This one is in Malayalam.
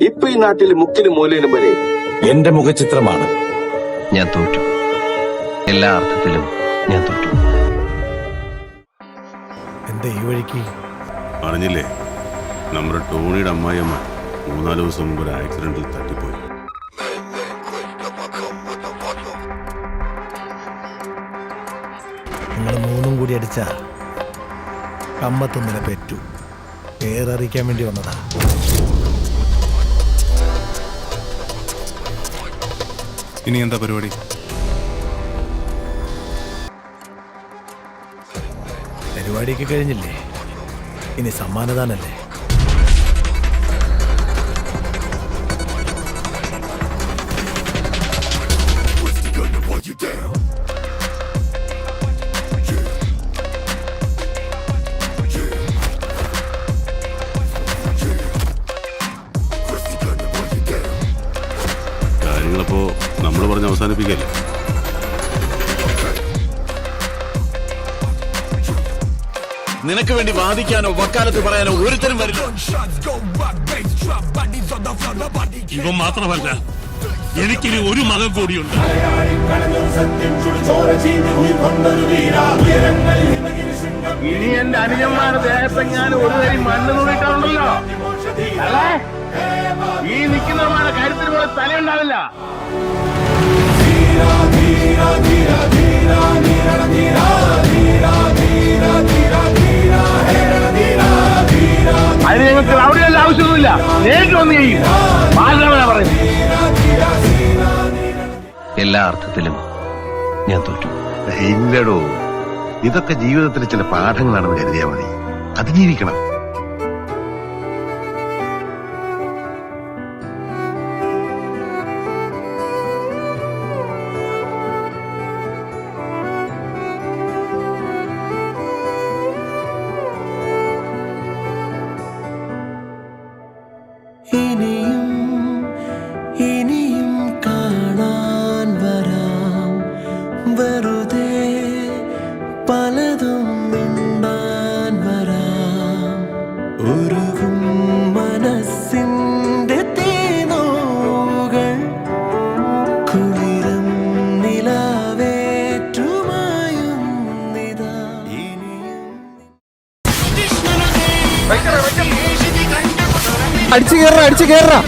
ഇപ്പൊ ഈ നാട്ടിൽ മുക്കിലും മൂലയിലും വരെ എന്റെ മുഖചിത്രമാണ്. ഞാൻ തോറ്റു, എല്ലാ അർത്ഥത്തിലും ഞാൻ തോറ്റു. എന്താ ഈ വഴിക്ക്? അറിഞ്ഞില്ലേ, നമ്മുടെ ടോണിയുടെ അമ്മായിയമ്മ 3-4 ദിവസം മുമ്പ് ഒരു ആക്സിഡന്റിൽ തട്ടിപ്പോയി. നിങ്ങൾ മൂന്നും കൂടി അടിച്ച കമ്മത്തൊന്നിനെ പെറ്റു. പേരറിയിക്കാൻ വേണ്ടി വന്നതാ. ഇനി എന്താ പരിപാടി? പരിപാടിയൊക്കെ കഴിഞ്ഞില്ലേ, ഇനി സമ്മാനദാനല്ലേ? കാര്യങ്ങളപ്പോ നമ്മൾ പറഞ്ഞ് അവസാനിപ്പിക്കല്ലേ? നിനക്ക് വേണ്ടി വാദിക്കാനോ വക്കാലത്ത് പറയാനോ ഒരുത്തരും വരില്ല. ഇവൻ മാത്രമല്ല, എനിക്കിനി ഒരു മകൻ കൂടിയുണ്ട്. ഇനി എന്റെ അനുജന്മാരുടെ ദേഹത്തെങ്ങാനും ഒരു തരി മണ്ണ് നോക്കിയിട്ടുണ്ടല്ലോ, ഈ നിൽക്കുന്നവരുടെ കാര്യത്തിന് പോലെ തലയുണ്ടാവില്ല. അതിന് ഞങ്ങൾക്ക് അവിടെയല്ല ആവശ്യമൊന്നുമില്ല, നേരിട്ട് വന്ന് ചെയ്യും. പറയുന്നത് എല്ലാ അർത്ഥത്തിലും ഞാൻ തോറ്റു. ഇല്ലടോ, ഇതൊക്കെ ജീവിതത്തിലെ ചില പാഠങ്ങളാണെന്ന് കരുതിയാൽ മതി. അതിജീവിക്കണം. ഇനിയും കാണാൻ വരാം, വെറുതെ പലതും മിണ്ടാൻ വരാം. ഉരുകും മനസ്സിന്റെ തേനോകൾ കുളിരും നിലാവേറ്റുമായും നിതാ. അടിച്ചു കയറാ